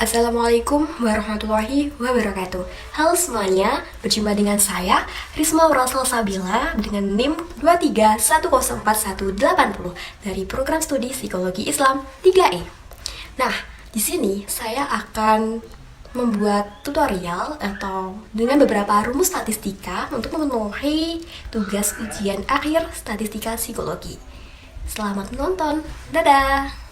Assalamualaikum warahmatullahi wabarakatuh. Halo semuanya, berjumpa dengan saya Risma Wurasel Sabila dengan NIM 2310480 dari Program Studi Psikologi Islam 3E. Nah, di sini saya akan membuat tutorial atau dengan beberapa rumus statistika untuk memenuhi tugas ujian akhir statistika psikologi. Selamat menonton. Dadah.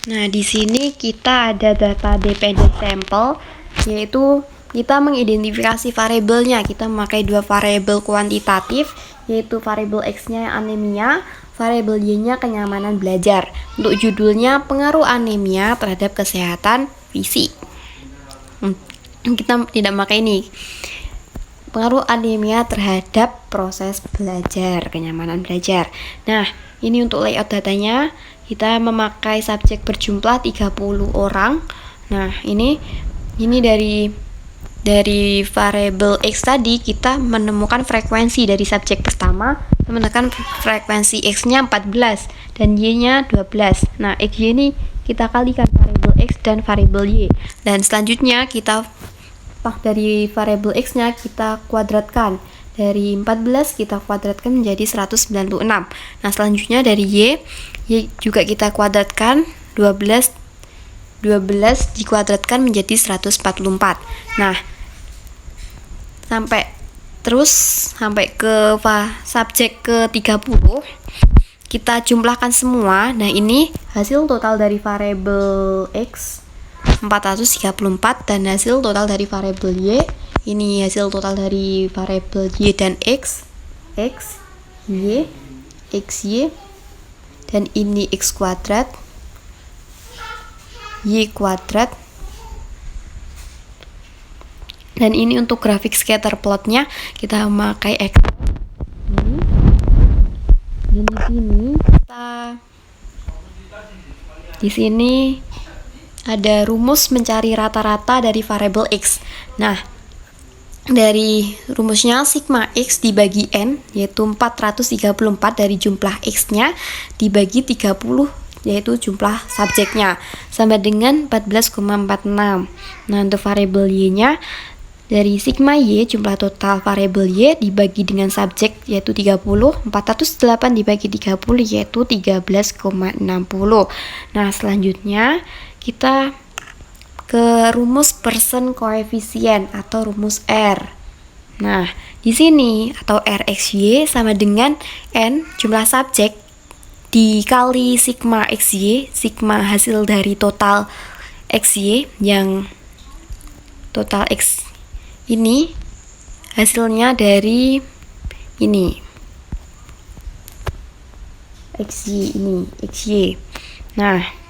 Nah, di sini kita ada data dependent sample, yaitu kita mengidentifikasi variabelnya. Kita memakai dua variabel kuantitatif, yaitu variabel X-nya anemia, variabel Y-nya kenyamanan belajar. Untuk judulnya pengaruh anemia terhadap kesehatan fisik. Kita tidak memakai ini. Pengaruh anemia terhadap proses belajar, kenyamanan belajar. Nah, ini untuk layout datanya. Kita memakai subjek berjumlah 30 orang. Nah, ini dari variabel X tadi kita menemukan frekuensi dari subjek pertama, menemukan frekuensi X-nya 14 dan Y-nya 12. Nah, XY ini kita kalikan variabel X dan variabel Y. Dan selanjutnya kita dari variabel X-nya kita kuadratkan. Dari 14 kita kuadratkan menjadi 196. Nah, selanjutnya dari Y juga kita kuadratkan, 12 dikuadratkan menjadi 144. Nah, sampai ke subjek ke-30 kita jumlahkan semua. Nah, ini hasil total dari variabel X 434 dan hasil total dari variabel Y. Ini hasil total dari variabel Y dan X, Y, XY, dan ini X kuadrat, Y kuadrat. Dan ini untuk grafik scatter plotnya kita memakai Excel. Di sini ada rumus mencari rata-rata dari variabel X. Nah, dari rumusnya sigma X dibagi N, yaitu 434 dari jumlah X-nya dibagi 30, yaitu jumlah subjeknya, sama dengan 14,46. Nah, untuk variabel Y-nya dari sigma Y, jumlah total variabel Y dibagi dengan subjek yaitu 30, 408 dibagi 30 yaitu 13,60. Nah, selanjutnya kita ke rumus person koefisien atau rumus R. Nah, di sini atau RXY sama dengan N jumlah subjek dikali sigma XY, sigma hasil dari total XY yang total X ini hasilnya dari ini XY. Nah,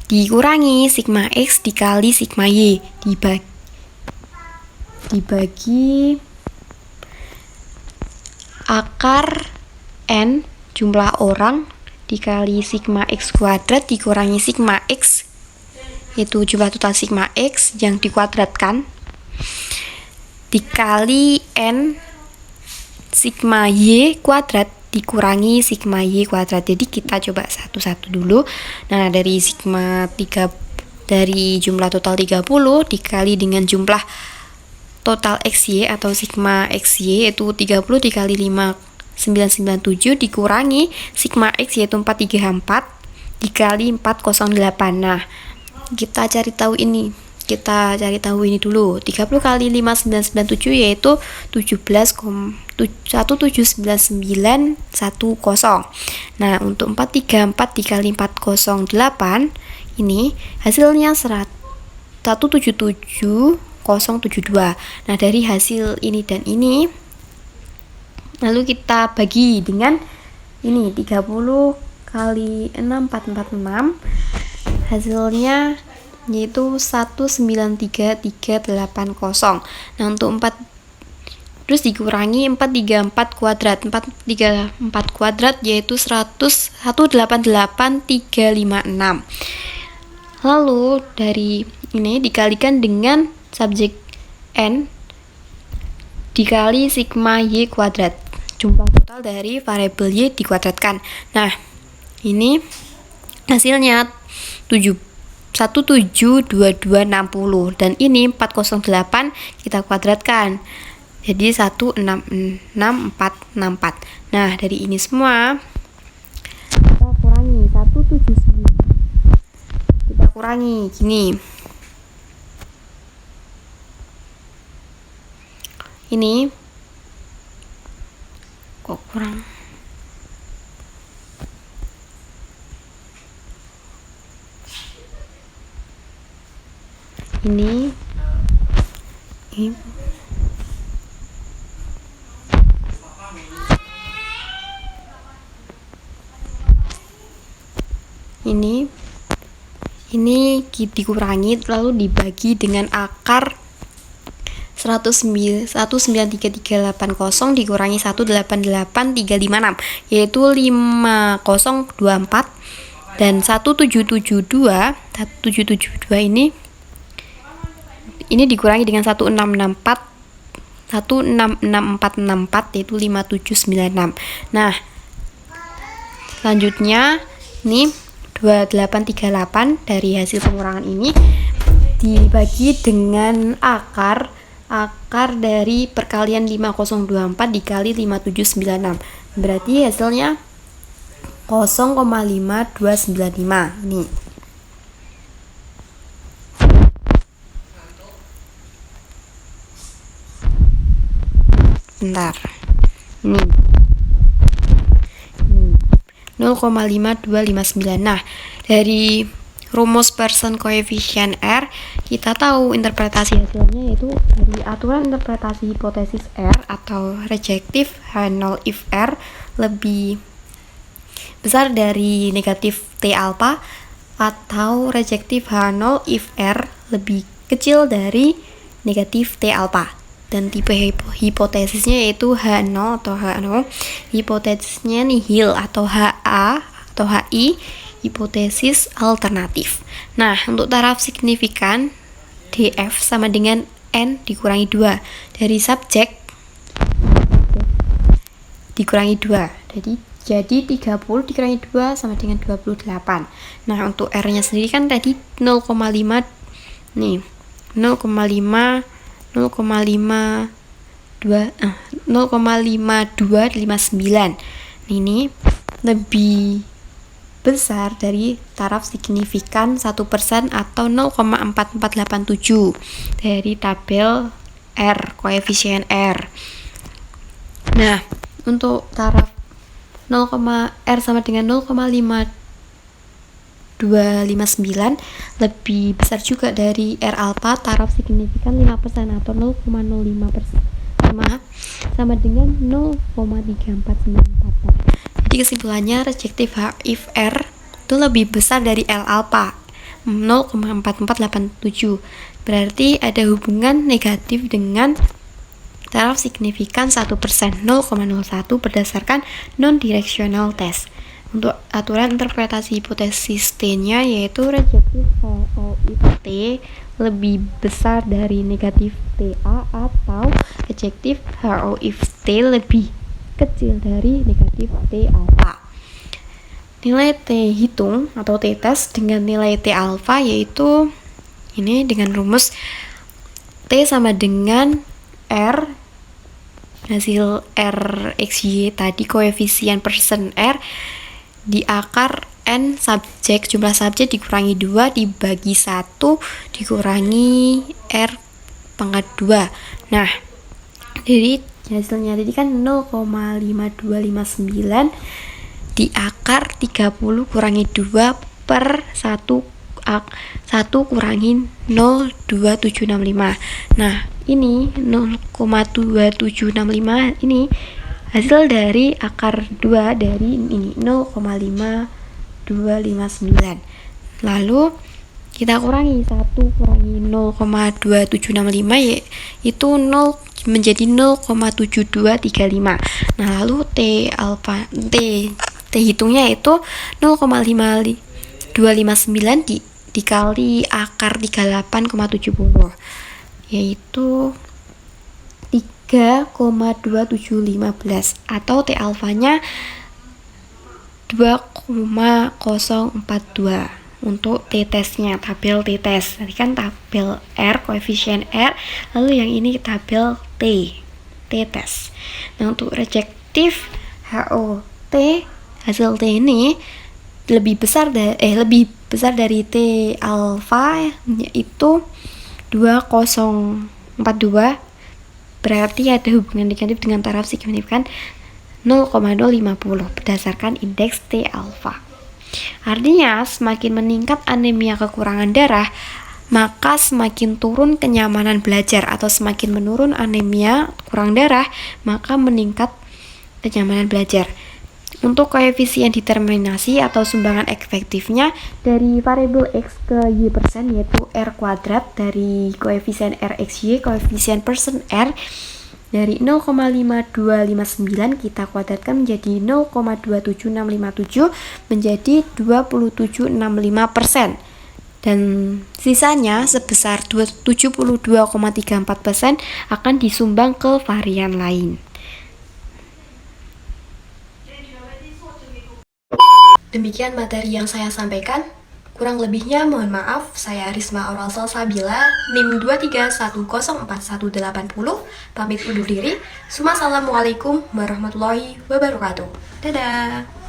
dikurangi sigma X dikali sigma Y dibagi akar N jumlah orang dikali sigma X kuadrat dikurangi sigma X, itu jumlah total sigma X yang dikuadratkan, dikali N sigma Y kuadrat dikurangi sigma Y kuadrat. Jadi kita coba satu-satu dulu. Nah, dari dari jumlah total 30 dikali dengan jumlah total XY atau sigma XY yaitu 30 dikali 5997 dikurangi sigma X yaitu 434 dikali 408. Nah, kita cari tahu ini dulu. 30 kali 5997 yaitu 179,910. Nah, untuk 434 dikali 408 ini hasilnya 177,072. Nah, dari hasil ini dan ini lalu kita bagi dengan ini 30 kali 6446 hasilnya yaitu 193,380. Nah, untuk 4 terus dikurangi 434 kuadrat. 434 kuadrat yaitu 188,356. Lalu dari ini dikalikan dengan subjek N dikali sigma Y kuadrat. Jumlah total dari variabel Y dikuadratkan. Nah, ini hasilnya 172260 dan ini 408 kita kuadratkan. Jadi 16664. Nah, dari ini semua kita kurangi 179. Kita kurangi gini. Ini kok kurang. Ini dikurangi lalu dibagi dengan akar 193.380 dikurangi 188.356 yaitu 5024 dan 1772 ini dikurangi dengan 16664 yaitu 5796. Nah, selanjutnya ini 2838 dari hasil pengurangan ini dibagi dengan akar dari perkalian 5024 dikali 5796. Berarti hasilnya 0,5295 nih. Bentar. Nih. 0,5259. Nah, dari rumus Pearson coefficient R kita tahu interpretasi hasilnya yaitu dari aturan interpretasi hipotesis R atau rejective H0 if R lebih besar dari negatif T alpha atau rejective H0 if R lebih kecil dari negatif T alpha. Dan tipe hipotesisnya yaitu H0 atau H0, hipotesisnya nihil atau HA atau HI, hipotesis alternatif. Nah, untuk taraf signifikan DF sama dengan N dikurangi 2 dari subjek dikurangi 2. Jadi 30 dikurangi 2 sama dengan 28. Nah, untuk R-nya sendiri kan tadi 0,5 nih. 0,5259. Ini lebih besar dari taraf signifikan 1% atau 0,4487 dari tabel R, koefisien R. Nah, untuk taraf R sama dengan 0,5259 lebih besar juga dari R alpha, taraf signifikan 5% atau 0,05% sama dengan 0,3494. Jadi kesimpulannya rejective H if R itu lebih besar dari L alpha 0,4487. Berarti ada hubungan negatif dengan taraf signifikan 1% 0,01 berdasarkan non-directional test. Untuk aturan interpretasi hipotesis T-nya yaitu rejective HO if T lebih besar dari negatif TA atau rejective HO if T lebih kecil dari negatif T alpha. Nilai T hitung atau T test dengan nilai T alpha yaitu ini dengan rumus T sama dengan R hasil R XY tadi koefisien Pearson R di akar N subjek, jumlah subjek dikurangi 2 dibagi 1 dikurangi R pangkat 2. Nah, jadi hasilnya tadi kan 0,5259 di akar 30 kurangi 2 per 1 kurangi 0,2765. Nah, ini 0,2765 ini hasil dari akar 2 dari ini 0,5259. Lalu kita kurangi 1 kurangi 0,2765 yaitu 0 menjadi 0,7235. Nah, lalu T hitungnya itu 0,5259 dikali akar 38,70 yaitu 3,2715 atau T alfanya 2,042. untuk t-testnya, tabel t-test. Tadi kan tabel R, koefisien R, lalu yang ini tabel t-test. Nah, untuk rejektif HOT, hasil T ini lebih besar dari T alfa, yaitu 2042, berarti ada hubungan negatif dengan taraf signifikan 0,050 berdasarkan indeks T alfa. Artinya semakin meningkat anemia kekurangan darah, maka semakin turun kenyamanan belajar, atau semakin menurun anemia kurang darah, maka meningkat kenyamanan belajar. Untuk koefisien determinasi atau sumbangan efektifnya dari variabel X ke Y persen, yaitu R kuadrat dari koefisien RXY, koefisien persen R, dari 0,5259 kita kuadratkan menjadi 0,27657 menjadi 2765%. Dan sisanya sebesar 72,34% akan disumbang ke varian lain. Demikian materi yang saya sampaikan. Kurang lebihnya mohon maaf. Saya Risma Aural Salsabila, NIM 231041180, pamit undur diri. Assalamualaikum warahmatullahi wabarakatuh. Dadah.